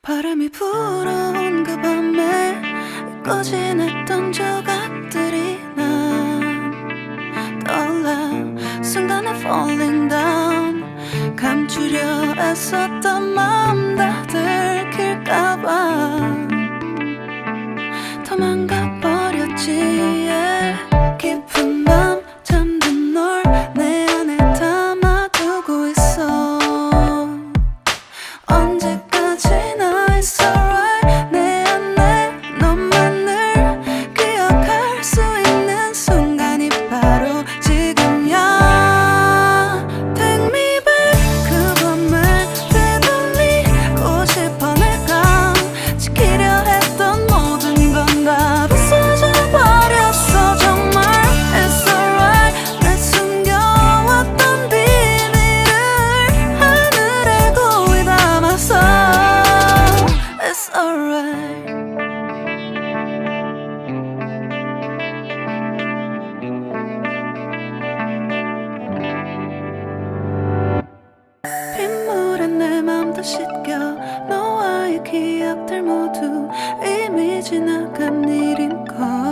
바람이 불어온 그 밤에 잊고 지냈던 조각들이 난 떠올라. 순간에 falling down. 감추려 애썼던 마음 다 들킬까봐 도망가 버렸지. yeah. 깊은 밤 잠든 널 내 안에 담아두고 있어. 언제까지나 it's alright. 내 안에 너만을 기억할 수 있는 순간이 바로 지금이야. Take me back. 그 밤을 되돌리고 싶어. 내가 지키려 했던 모든 건 다 부서져 버렸어. 정말 it's alright. 내 숨겨왔던 비밀을 하늘에 고이 담아서 it's alright. 빗물에 내 맘도 씻겨. 너와의 기억들 모두 이미 지나간 일인걸.